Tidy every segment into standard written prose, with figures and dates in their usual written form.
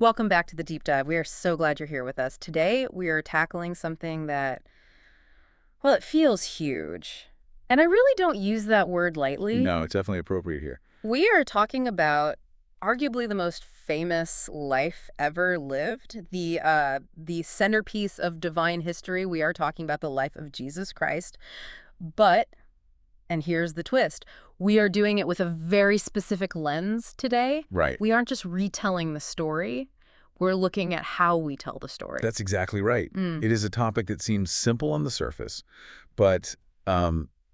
Welcome back to the deep dive. We are so glad you're here with us. Today, we are tackling something that, well, it feels huge. And I really don't use that word lightly. No, it's definitely appropriate here. We are talking about arguably the most famous life ever lived, the centerpiece of divine history. We are talking about the life of Jesus Christ. But, and here's the twist, we are doing it with a very specific lens today. Right. We aren't just retelling the story. We're looking at how we tell the story. That's exactly right. It is a topic that seems simple on the surface, but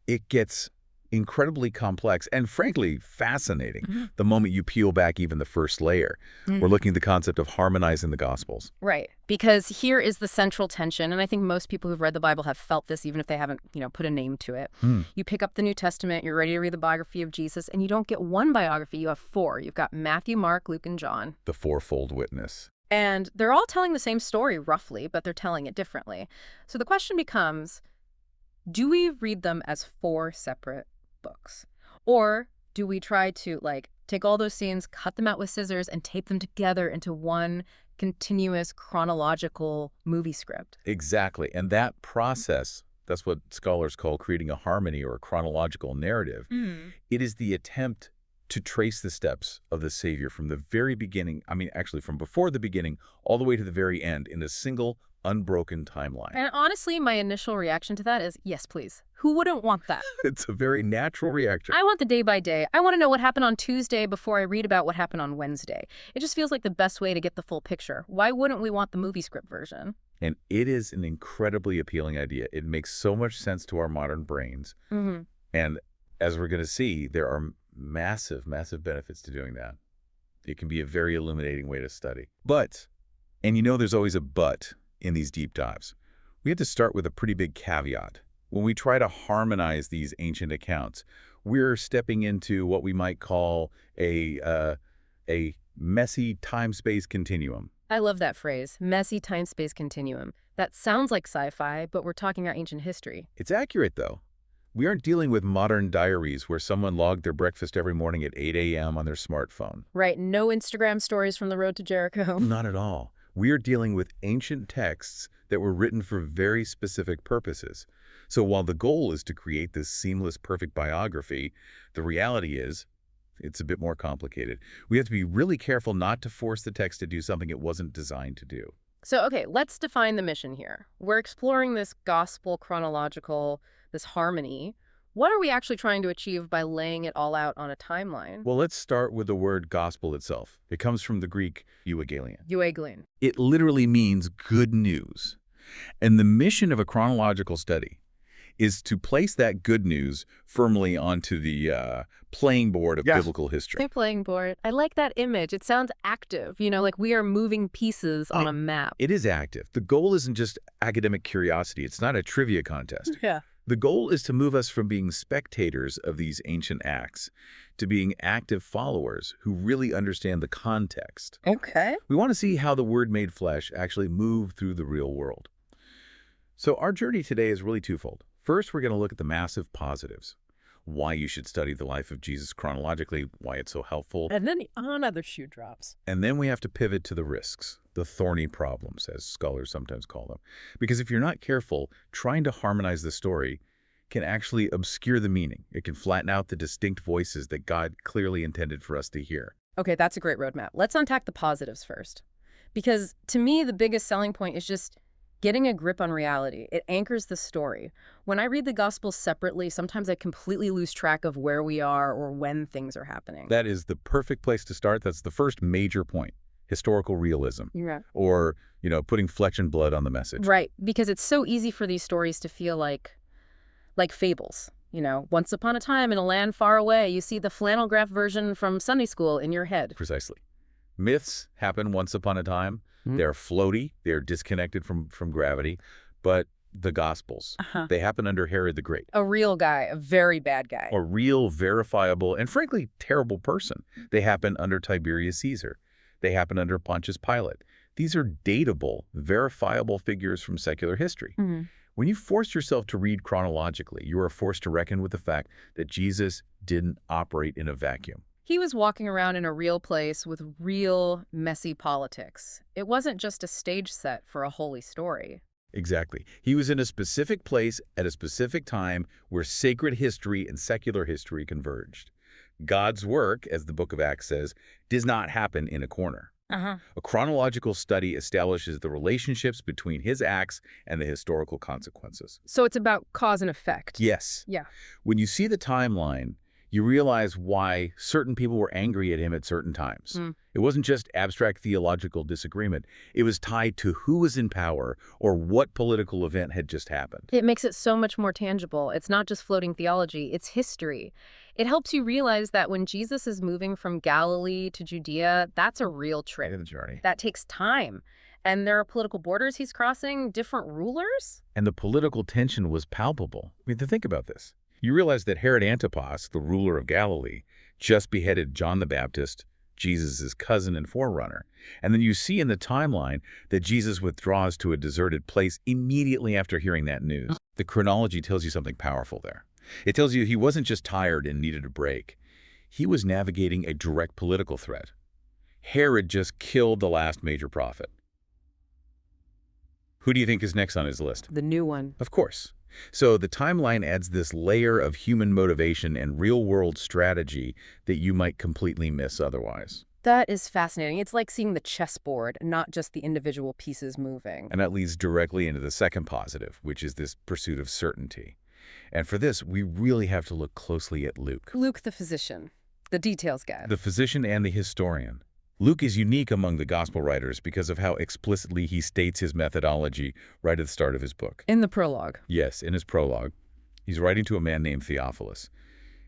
it gets incredibly complex and, frankly, fascinating the moment you peel back even the first layer. We're looking at the concept of harmonizing the Gospels. Right. Because here is the central tension, and I think most people who've read the Bible have felt this, even if they haven't, put a name to it. You pick up the New Testament, you're ready to read the biography of Jesus, and you don't get one biography, you have four. You've got Matthew, Mark, Luke, and John. The fourfold witness. And they're all telling the same story, roughly, but they're telling it differently. So the question becomes, do we read them as four separate books? Or do we try to, take all those scenes, cut them out with scissors, and tape them together into one continuous chronological movie script? Exactly. And that process, that's what scholars call creating a harmony or a chronological narrative. It is the attempt to trace the steps of the Savior from the very beginning, actually from before the beginning, all the way to the very end in a single, unbroken timeline. And honestly, my initial reaction to that is, yes, please. Who wouldn't want that? It's a very natural reaction. I want the day by day. I want to know what happened on Tuesday before I read about what happened on Wednesday. It just feels like the best way to get the full picture. Why wouldn't we want the movie script version? And it is an incredibly appealing idea. It makes so much sense to our modern brains. And as we're going to see, there are massive, massive benefits to doing that. It can be a very illuminating way to study. But, and there's always a but in these deep dives, we have to start with a pretty big caveat. When we try to harmonize these ancient accounts, we're stepping into what we might call a messy time-space continuum. I love that phrase, messy time-space continuum. That sounds like sci-fi, but we're talking about ancient history. It's accurate, though. We aren't dealing with modern diaries where someone logged their breakfast every morning at 8 a.m. on their smartphone. Right, no Instagram stories from the road to Jericho. Not at all. We are dealing with ancient texts that were written for very specific purposes. So while the goal is to create this seamless, perfect biography, the reality is it's a bit more complicated. We have to be really careful not to force the text to do something it wasn't designed to do. So, okay, let's define the mission here. We're exploring this gospel chronological, this harmony. What are we actually trying to achieve by laying it all out on a timeline? Well, let's start with the word gospel itself. It comes from the Greek euangelion. Euangelion. It literally means good news. And the mission of a chronological study is to place that good news firmly onto the playing board of biblical history. The playing board. I like that image. It sounds active, like we are moving pieces on a map. It is active. The goal isn't just academic curiosity. It's not a trivia contest. Yeah. The goal is to move us from being spectators of these ancient acts to being active followers who really understand the context. Okay. We want to see how the Word made flesh actually moved through the real world. So our journey today is really twofold. First, we're going to look at the massive positives. Why you should study the life of Jesus chronologically, why it's so helpful. And then another shoe drops. And then we have to pivot to the risks, the thorny problems, as scholars sometimes call them. Because if you're not careful, trying to harmonize the story can actually obscure the meaning. It can flatten out the distinct voices that God clearly intended for us to hear. Okay, that's a great roadmap. Let's unpack the positives first. Because to me, the biggest selling point is just getting a grip on reality. It anchors the story. When I read the Gospels separately, sometimes I completely lose track of where we are or when things are happening. That is the perfect place to start. That's the first major point, historical realism. Yeah. Or, putting flesh and blood on the message. Right, because it's so easy for these stories to feel like fables. Once upon a time in a land far away, you see the flannel graph version from Sunday school in your head. Precisely. Myths happen once upon a time. They're floaty, they're disconnected from gravity, but the Gospels, they happen under Herod the Great. A real guy, a very bad guy. A real, verifiable, and frankly, terrible person. They happen under Tiberius Caesar. They happen under Pontius Pilate. These are dateable, verifiable figures from secular history. When you force yourself to read chronologically, you are forced to reckon with the fact that Jesus didn't operate in a vacuum. He was walking around in a real place with real messy politics. It wasn't just a stage set for a holy story. Exactly. He was in a specific place at a specific time where sacred history and secular history converged. God's work, as the book of Acts says, does not happen in a corner. Uh-huh. A chronological study establishes the relationships between his acts and the historical consequences. So it's about cause and effect. Yes. Yeah. When you see the timeline, you realize why certain people were angry at him at certain times. Mm. It wasn't just abstract theological disagreement. It was tied to who was in power or what political event had just happened. It makes it so much more tangible. It's not just floating theology, it's history. It helps you realize that when Jesus is moving from Galilee to Judea, that's a real trip. The journey. That takes time. And there are political borders he's crossing, different rulers. And the political tension was palpable. I mean, think about this. You realize that Herod Antipas, the ruler of Galilee, just beheaded John the Baptist, Jesus' cousin and forerunner. And then you see in the timeline that Jesus withdraws to a deserted place immediately after hearing that news. The chronology tells you something powerful there. It tells you he wasn't just tired and needed a break. He was navigating a direct political threat. Herod just killed the last major prophet. Who do you think is next on his list? The new one. Of course. So the timeline adds this layer of human motivation and real-world strategy that you might completely miss otherwise. That is fascinating. It's like seeing the chessboard, not just the individual pieces moving. And that leads directly into the second positive, which is this pursuit of certainty. And for this, we really have to look closely at Luke. Luke the physician, the details guy. The physician and the historian. Luke is unique among the gospel writers because of how explicitly he states his methodology right at the start of his book. In the prologue. Yes, in his prologue. He's writing to a man named Theophilus.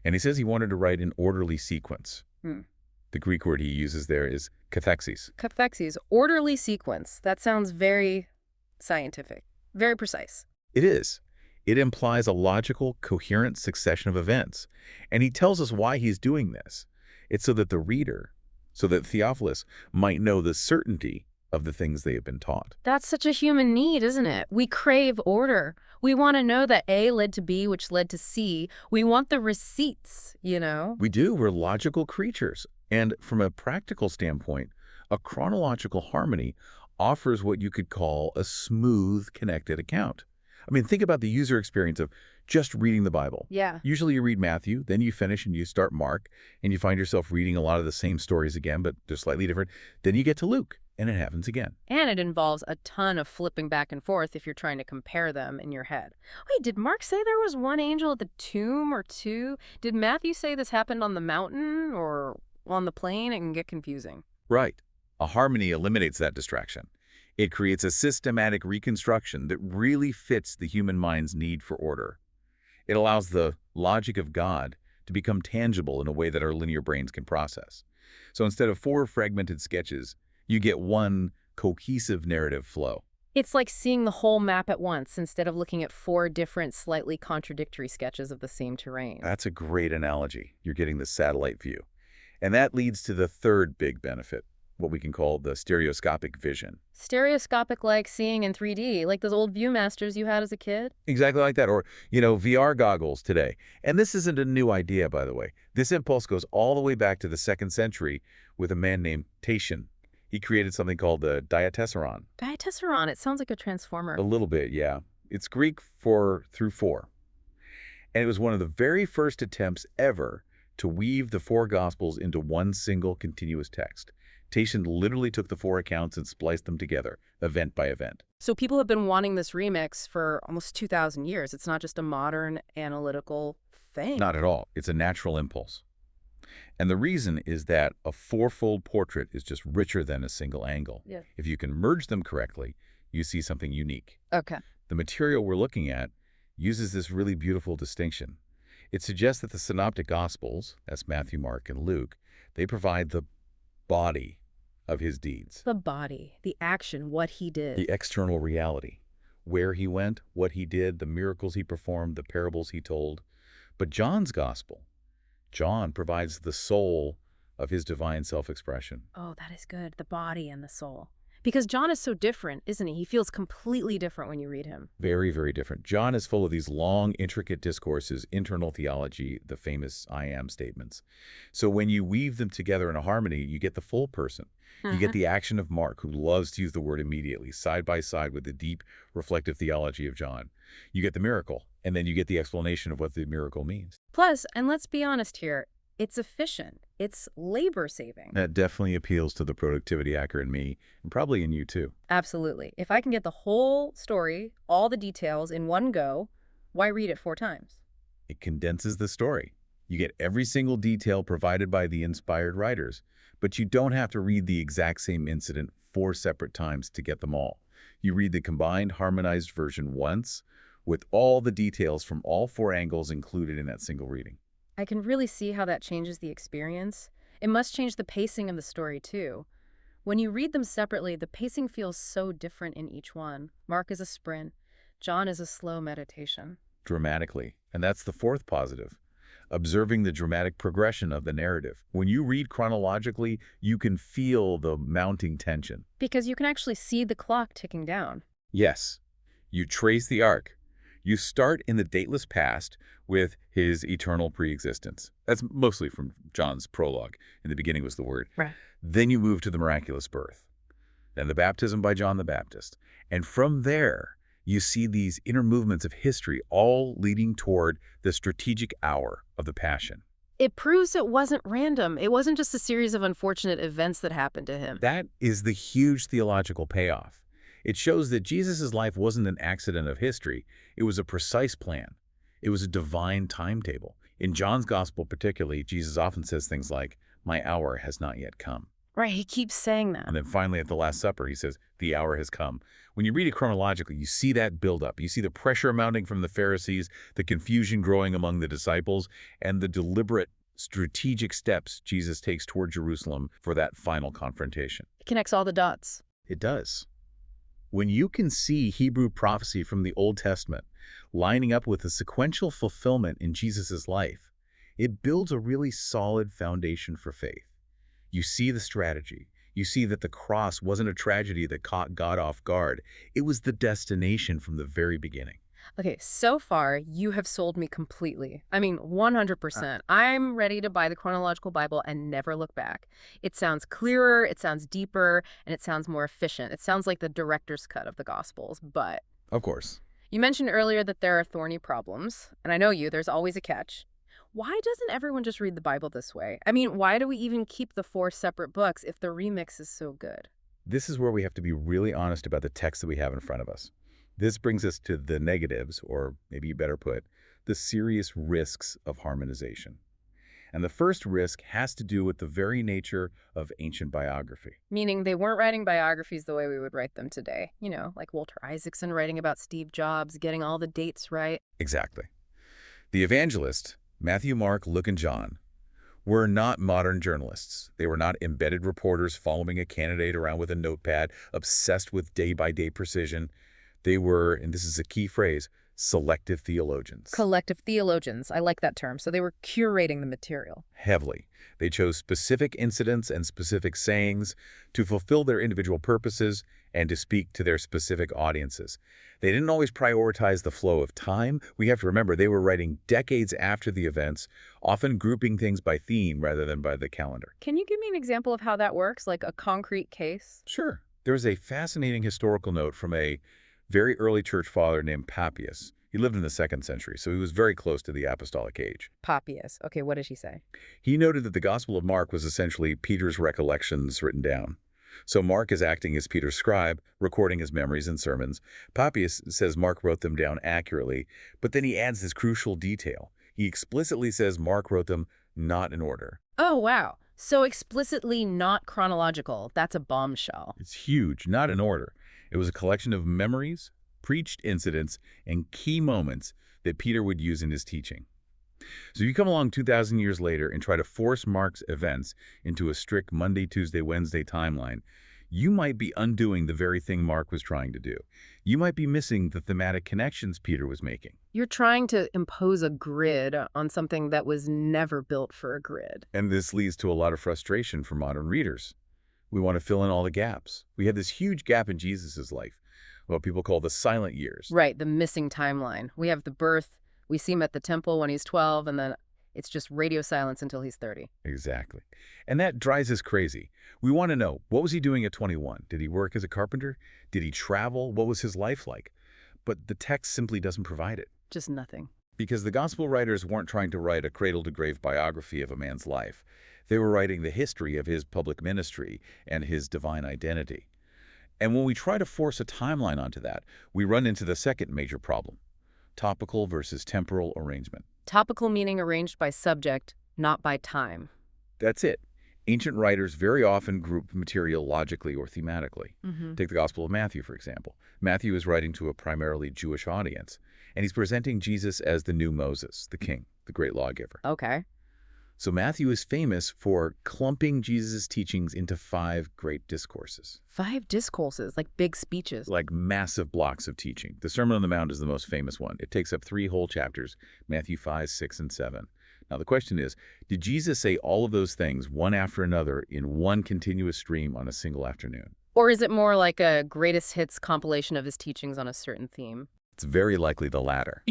And he says he wanted to write in orderly sequence. The Greek word he uses there is kathexēs. Kathexēs, orderly sequence. That sounds very scientific, very precise. It is. It implies a logical, coherent succession of events. And he tells us why he's doing this. It's so that the reader, so that Theophilus might know the certainty of the things they have been taught. That's such a human need, isn't it? We crave order. We want to know that A led to B, which led to C. We want the receipts, you know? We do. We're logical creatures. And from a practical standpoint, a chronological harmony offers what you could call a smooth, connected account. I mean, think about the user experience of just reading the Bible. Yeah. Usually you read Matthew, then you finish and you start Mark, and you find yourself reading a lot of the same stories again, but they're slightly different. Then you get to Luke, and it happens again. And it involves a ton of flipping back and forth if you're trying to compare them in your head. Wait, did Mark say there was one angel at the tomb or two? Did Matthew say this happened on the mountain or on the plain? It can get confusing. Right. A harmony eliminates that distraction. It creates a systematic reconstruction that really fits the human mind's need for order. It allows the logic of God to become tangible in a way that our linear brains can process. So instead of 4 fragmented sketches, you get one cohesive narrative flow. It's like seeing the whole map at once instead of looking at 4 different, slightly contradictory sketches of the same terrain. That's a great analogy. You're getting the satellite view. And that leads to the third big benefit, what we can call the stereoscopic vision. Stereoscopic, like seeing in 3D, like those old Viewmasters you had as a kid? Exactly like that. Or, VR goggles today. And this isn't a new idea, by the way. This impulse goes all the way back to the 2nd century with a man named Tatian. He created something called the diatessaron. Diatessaron, it sounds like a transformer. A little bit, yeah. It's Greek for through 4. And it was one of the very first attempts ever to weave the 4 Gospels into one single continuous text. Tatian literally took the 4 accounts and spliced them together, event by event. So people have been wanting this remix for almost 2,000 years. It's not just a modern analytical thing. Not at all. It's a natural impulse. And the reason is that a 4-fold portrait is just richer than a single angle. Yeah. If you can merge them correctly, you see something unique. Okay. The material we're looking at uses this really beautiful distinction. It suggests that the synoptic Gospels, that's Matthew, Mark, and Luke, they provide the body of his deeds. The body, the action, what he did. The external reality. Where he went, what he did, the miracles he performed, the parables he told. But John's Gospel, John provides the soul of his divine self-expression. Oh, that is good. The body and the soul. Because John is so different, isn't he? He feels completely different when you read him. Very, very different. John is full of these long, intricate discourses, internal theology, the famous I am statements. So when you weave them together in a harmony, you get the full person. You get the action of Mark, who loves to use the word immediately, side by side with the deep, reflective theology of John. You get the miracle, and then you get the explanation of what the miracle means. Plus, and let's be honest here, it's efficient. It's labor-saving. That definitely appeals to the productivity hacker in me, and probably in you too. Absolutely. If I can get the whole story, all the details in one go, why read it 4 times? It condenses the story. You get every single detail provided by the inspired writers, but you don't have to read the exact same incident 4 separate times to get them all. You read the combined, harmonized version once, with all the details from all 4 angles included in that single reading. I can really see how that changes the experience. It must change the pacing of the story, too. When you read them separately, the pacing feels so different in each one. Mark is a sprint. John is a slow meditation. Dramatically. And that's the 4th positive. Observing the dramatic progression of the narrative. When you read chronologically, you can feel the mounting tension. Because you can actually see the clock ticking down. Yes, you trace the arc. You start in the dateless past with his eternal preexistence. That's mostly from John's prologue. In the beginning was the Word. Right. Then you move to the miraculous birth. Then the baptism by John the Baptist. And from there, you see these inner movements of history all leading toward the strategic hour of the Passion. It proves it wasn't random. It wasn't just a series of unfortunate events that happened to him. That is the huge theological payoff. It shows that Jesus' life wasn't an accident of history. It was a precise plan. It was a divine timetable. In John's gospel particularly, Jesus often says things like, "My hour has not yet come." Right, he keeps saying that. And then finally at the Last Supper, he says, "The hour has come." When you read it chronologically, you see that build up. You see the pressure mounting from the Pharisees, the confusion growing among the disciples, and the deliberate strategic steps Jesus takes toward Jerusalem for that final confrontation. It connects all the dots. It does. When you can see Hebrew prophecy from the Old Testament lining up with the sequential fulfillment in Jesus' life, it builds a really solid foundation for faith. You see the strategy. You see that the cross wasn't a tragedy that caught God off guard. It was the destination from the very beginning. Okay, so far, you have sold me completely. I mean, 100%. I'm ready to buy the chronological Bible and never look back. It sounds clearer, it sounds deeper, and it sounds more efficient. It sounds like the director's cut of the Gospels, but... Of course. You mentioned earlier that there are thorny problems, and I know there's always a catch. Why doesn't everyone just read the Bible this way? I mean, why do we even keep the 4 separate books if the remix is so good? This is where we have to be really honest about the text that we have in front of us. This brings us to the negatives, or maybe you better put, the serious risks of harmonization. And the first risk has to do with the very nature of ancient biography. Meaning they weren't writing biographies the way we would write them today. You know, like Walter Isaacson writing about Steve Jobs, getting all the dates right. Exactly. The evangelists, Matthew, Mark, Luke, and John, were not modern journalists. They were not embedded reporters following a candidate around with a notepad, obsessed with day-by-day precision. They were, and this is a key phrase, selective theologians. Collective theologians. I like that term. So they were curating the material. Heavily. They chose specific incidents and specific sayings to fulfill their individual purposes and to speak to their specific audiences. They didn't always prioritize the flow of time. We have to remember they were writing decades after the events, often grouping things by theme rather than by the calendar. Can you give me an example of how that works, like a concrete case? Sure. There's a fascinating historical note from a very early church father named Pontius. He lived in the 2nd century, so he was very close to the apostolic age. Pontius. Okay, what did he say? He noted that the Gospel of Mark was essentially Peter's recollections written down. So Mark is acting as Peter's scribe, recording his memories and sermons. Pontius says Mark wrote them down accurately, but then he adds this crucial detail. He explicitly says Mark wrote them not in order. Oh, wow. So explicitly not chronological. That's a bombshell. It's huge, not in order. It was a collection of memories, preached incidents, and key moments that Peter would use in his teaching. So you come along 2,000 years later and try to force Mark's events into a strict Monday, Tuesday, Wednesday timeline, you might be undoing the very thing Mark was trying to do. You might be missing the thematic connections Peter was making. You're trying to impose a grid on something that was never built for a grid. And this leads to a lot of frustration for modern readers. We want to fill in all the gaps. We have this huge gap in Jesus' life, what people call the silent years. Right, the missing timeline. We have the birth, we see him at the temple when he's 12, and then it's just radio silence until he's 30. Exactly. And that drives us crazy. We want to know, what was he doing at 21? Did he work as a carpenter? Did he travel? What was his life like? But the text simply doesn't provide it. Just nothing. Because the gospel writers weren't trying to write a cradle-to-grave biography of a man's life. They were writing the history of his public ministry and his divine identity. And when we try to force a timeline onto that, we run into the second major problem: topical versus temporal arrangement. Topical meaning arranged by subject, not by time. That's it. Ancient writers very often group material logically or thematically. Take the Gospel of Matthew, for example. Matthew is writing to a primarily Jewish audience, and he's presenting Jesus as the new Moses, the king, the great lawgiver. Okay. So Matthew is famous for clumping Jesus' teachings into 5 great discourses. 5 discourses, like big speeches. Like massive blocks of teaching. The Sermon on the Mount is the most famous one. It takes up 3 whole chapters, Matthew 5, 6, and 7. Now the question is, did Jesus say all of those things one after another in one continuous stream on a single afternoon? Or is it more like a greatest hits compilation of his teachings on a certain theme? It's very likely the latter.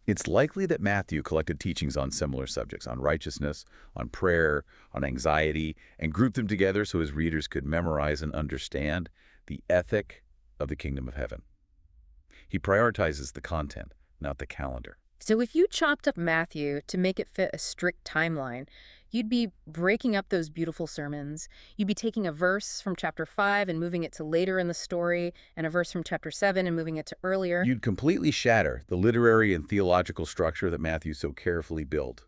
It's likely that Matthew collected teachings on similar subjects, on righteousness, on prayer, on anxiety, and grouped them together so his readers could memorize and understand the ethic of the kingdom of heaven. He prioritizes the content, not the calendar. So if you chopped up Matthew to make it fit a strict timeline, you'd be breaking up those beautiful sermons. You'd be taking a verse from chapter 5 and moving it to later in the story, and a verse from chapter 7 and moving it to earlier. You'd completely shatter the literary and theological structure that Matthew so carefully built.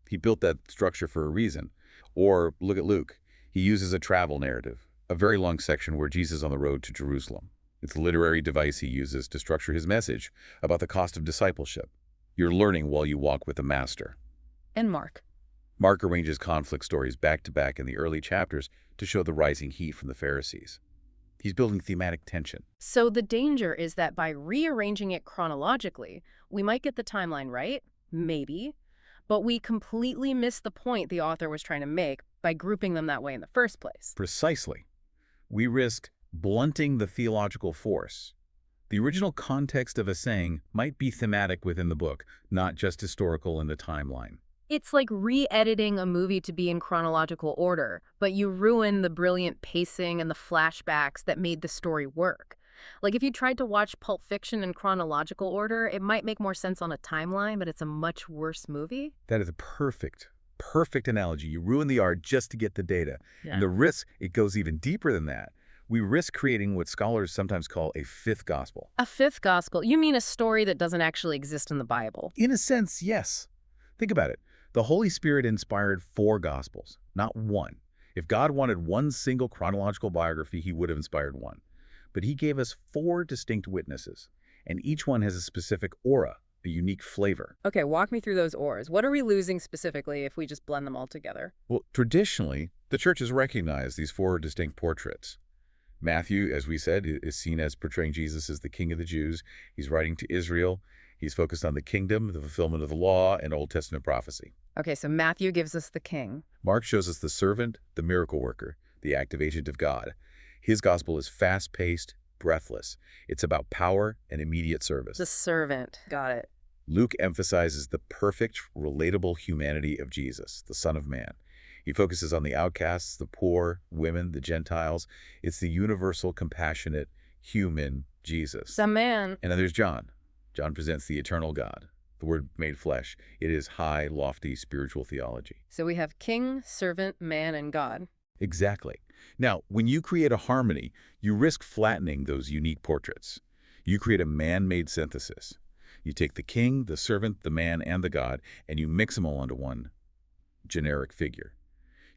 He built that structure for a reason. Or look at Luke. He uses a travel narrative, a very long section where Jesus is on the road to Jerusalem. It's a literary device he uses to structure his message about the cost of discipleship. You're learning while you walk with the master. And Mark. Mark arranges conflict stories back to back in the early chapters to show the rising heat from the Pharisees. He's building thematic tension. So the danger is that by rearranging it chronologically, we might get the timeline right, maybe, but we completely miss the point the author was trying to make by grouping them that way in the first place. Precisely. We risk blunting the theological force. The original context of a saying might be thematic within the book, not just historical in the timeline. It's like re-editing a movie to be in chronological order, but you ruin the brilliant pacing and the flashbacks that made the story work. Like if you tried to watch Pulp Fiction in chronological order, it might make more sense on a timeline, but it's a much worse movie. That is a perfect analogy. You ruin the art just to get the data. Yeah. And the risk, it goes even deeper than that. We risk creating what scholars sometimes call a fifth gospel. A fifth gospel? You mean a story that doesn't actually exist in the Bible? In a sense, yes. Think about it. The Holy Spirit inspired 4 gospels, not 1. If God wanted one single chronological biography, he would have inspired 1. But he gave us 4 distinct witnesses, and each one has a specific aura, a unique flavor. Okay, walk me through those auras. What are we losing specifically if we just blend them all together? Well, traditionally, the church has recognized these 4 distinct portraits. Matthew, as we said, is seen as portraying Jesus as the King of the Jews. He's writing to Israel. He's focused on the kingdom, the fulfillment of the law, and Old Testament prophecy. Okay, so Matthew gives us the king. Mark shows us the servant, the miracle worker, the active agent of God. His gospel is fast-paced, breathless. It's about power and immediate service. The servant. Got it. Luke emphasizes the perfect, relatable humanity of Jesus, the Son of Man. He focuses on the outcasts, the poor, women, the Gentiles. It's the universal, compassionate, human Jesus. The man. And then there's John. John presents the eternal God, the Word made flesh. It is high, lofty, spiritual theology. So we have king, servant, man, and God. Exactly. Now, when you create a harmony, you risk flattening those unique portraits. You create a man-made synthesis. You take the king, the servant, the man, and the God, and you mix them all into one generic figure.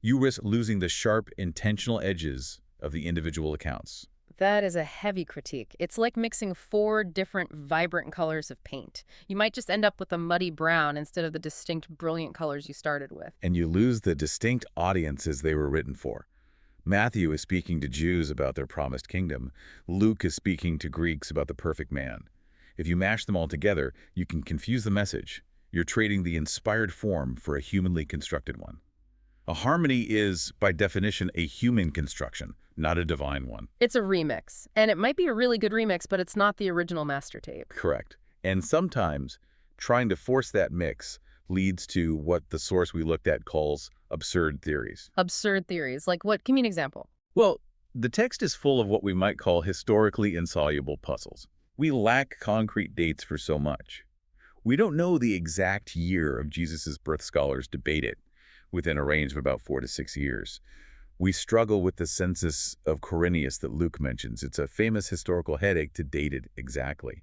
You risk losing the sharp, intentional edges of the individual accounts. That is a heavy critique. It's like mixing 4 different vibrant colors of paint. You might just end up with a muddy brown instead of the distinct, brilliant colors you started with. And you lose the distinct audiences they were written for. Matthew is speaking to Jews about their promised kingdom. Luke is speaking to Greeks about the perfect man. If you mash them all together, you can confuse the message. You're trading the inspired form for a humanly constructed one. A harmony is, by definition, a human construction, not a divine one. It's a remix, and it might be a really good remix, but it's not the original master tape. Correct. And sometimes trying to force that mix leads to what the source we looked at calls absurd theories. Absurd theories. Like what? Give me an example. Well, the text is full of what we might call historically insoluble puzzles. We lack concrete dates for so much. We don't know the exact year of Jesus' birth. Scholars debate it within a range of about 4 to 6 years. We struggle with the census of Quirinius that Luke mentions. It's a famous historical headache to date it exactly.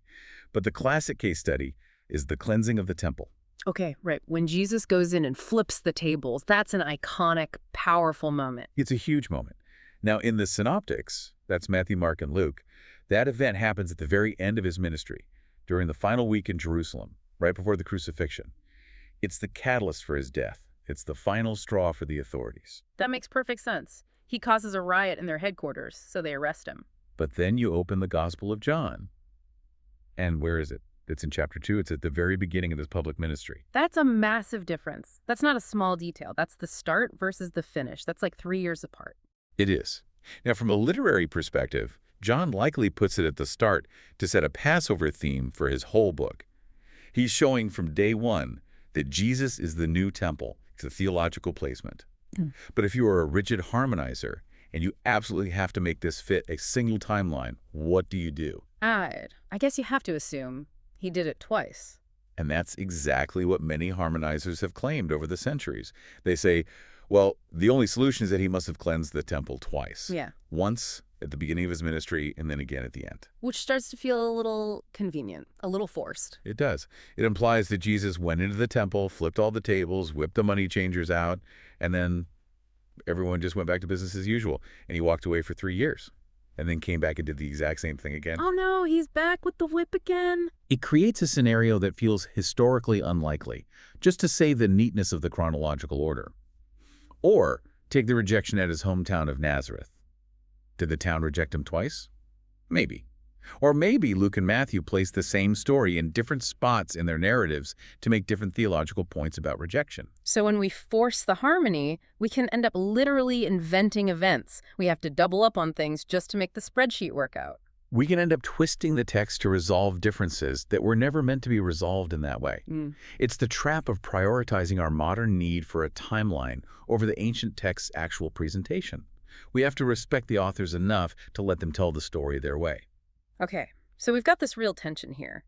But the classic case study is the cleansing of the temple. Okay, right. When Jesus goes in and flips the tables, that's an iconic, powerful moment. It's a huge moment. Now, in the synoptics, that's Matthew, Mark, and Luke, that event happens at the very end of his ministry, during the final week in Jerusalem, right before the crucifixion. It's the catalyst for his death. It's the final straw for the authorities. That makes perfect sense. He causes a riot in their headquarters, so they arrest him. But then you open the Gospel of John. And where is it? It's in chapter 2. It's at the very beginning of his public ministry. That's a massive difference. That's not a small detail. That's the start versus the finish. That's like 3 years apart. It is. Now, from a literary perspective, John likely puts it at the start to set a Passover theme for his whole book. He's showing from day one that Jesus is the new temple. It's a theological placement. But if you are a rigid harmonizer and you absolutely have to make this fit a single timeline, what do you do? I guess you have to assume he did it twice. And that's exactly what many harmonizers have claimed over the centuries. They say, well, the only solution is that he must have cleansed the temple twice. Yeah. Once at the beginning of his ministry and then again at the end. Which starts to feel a little convenient, a little forced. It does. It implies that Jesus went into the temple, flipped all the tables, whipped the money changers out, and then everyone just went back to business as usual. And he walked away for 3 years and then came back and did the exact same thing again. Oh no, he's back with the whip again. It creates a scenario that feels historically unlikely, just to save the neatness of the chronological order. Or take the rejection at his hometown of Nazareth. Did the town reject him twice? Maybe. Or maybe Luke and Matthew placed the same story in different spots in their narratives to make different theological points about rejection. So when we force the harmony, we can end up literally inventing events. We have to double up on things just to make the spreadsheet work out. We can end up twisting the text to resolve differences that were never meant to be resolved in that way. It's the trap of prioritizing our modern need for a timeline over the ancient text's actual presentation. We have to respect the authors enough to let them tell the story their way. Okay, so we've got this real tension here.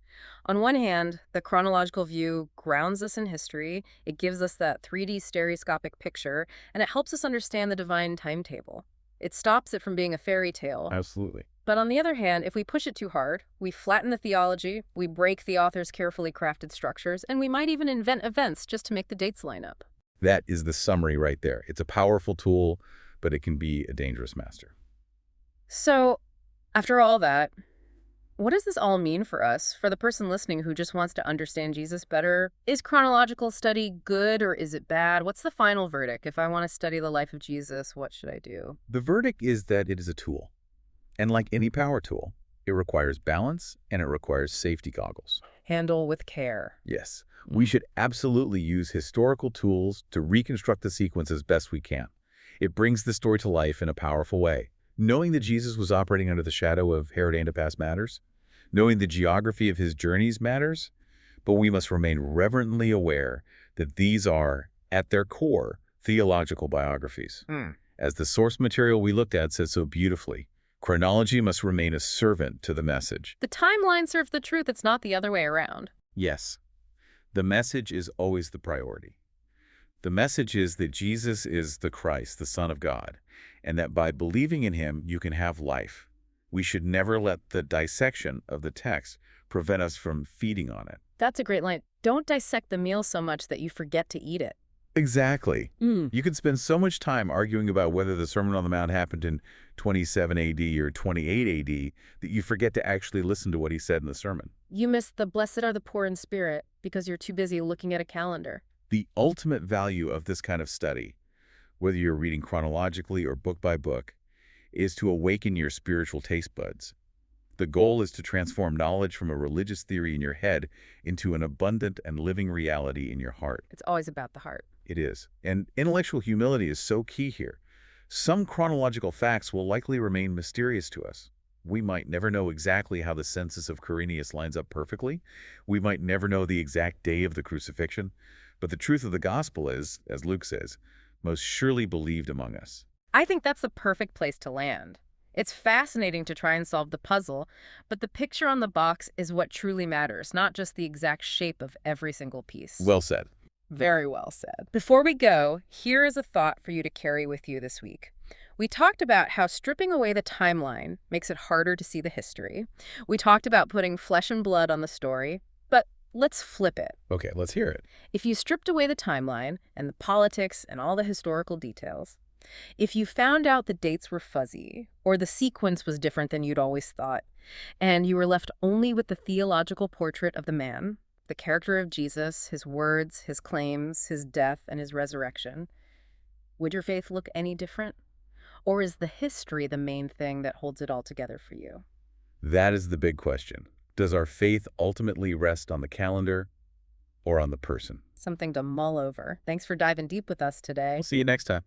On one hand, the chronological view grounds us in history, it gives us that 3D stereoscopic picture, and it helps us understand the divine timetable. It stops it from being a fairy tale. Absolutely. But on the other hand, if we push it too hard, we flatten the theology, we break the author's carefully crafted structures, and we might even invent events just to make the dates line up. That is the summary right there. It's a powerful tool, but it can be a dangerous master. So, after all that, what does this all mean for us, for the person listening who just wants to understand Jesus better? Is chronological study good or is it bad? What's the final verdict? If I want to study the life of Jesus, what should I do? The verdict is that it is a tool. And like any power tool, it requires balance and it requires safety goggles. Handle with care. Yes, we should absolutely use historical tools to reconstruct the sequence as best we can. It brings the story to life in a powerful way. Knowing that Jesus was operating under the shadow of Herod Antipas matters. Knowing the geography of his journeys matters. But we must remain reverently aware that these are, at their core, theological biographies. As the source material we looked at says so beautifully, chronology must remain a servant to the message. The timeline serves the truth, it's not the other way around. Yes, the message is always the priority. The message is that Jesus is the Christ, the Son of God, and that by believing in him, you can have life. We should never let the dissection of the text prevent us from feeding on it. That's a great line. Don't dissect the meal so much that you forget to eat it. Exactly. You could spend so much time arguing about whether the Sermon on the Mount happened in 27 AD or 28 AD that you forget to actually listen to what he said in the sermon. You miss the blessed are the poor in spirit because you're too busy looking at a calendar. The ultimate value of this kind of study, whether you're reading chronologically or book by book, is to awaken your spiritual taste buds. The goal is to transform knowledge from a religious theory in your head into an abundant and living reality in your heart. It's always about the heart. It is. And intellectual humility is so key here. Some chronological facts will likely remain mysterious to us. We might never know exactly how the census of Quirinius lines up perfectly. We might never know the exact day of the crucifixion. But the truth of the gospel is, as Luke says, most surely believed among us. I think that's the perfect place to land. It's fascinating to try and solve the puzzle, but the picture on the box is what truly matters, not just the exact shape of every single piece. Well said. Very well said. Before we go, here is a thought for you to carry with you this week. We talked about how stripping away the timeline makes it harder to see the history. We talked about putting flesh and blood on the story, but let's flip it. Okay, let's hear it. If you stripped away the timeline and the politics and all the historical details, if you found out the dates were fuzzy or the sequence was different than you'd always thought, and you were left only with the theological portrait of the man, the character of Jesus, his words, his claims, his death, and his resurrection, would your faith look any different? Or is the history the main thing that holds it all together for you? That is the big question. Does our faith ultimately rest on the calendar or on the person? Something to mull over. Thanks for diving deep with us today. We'll see you next time.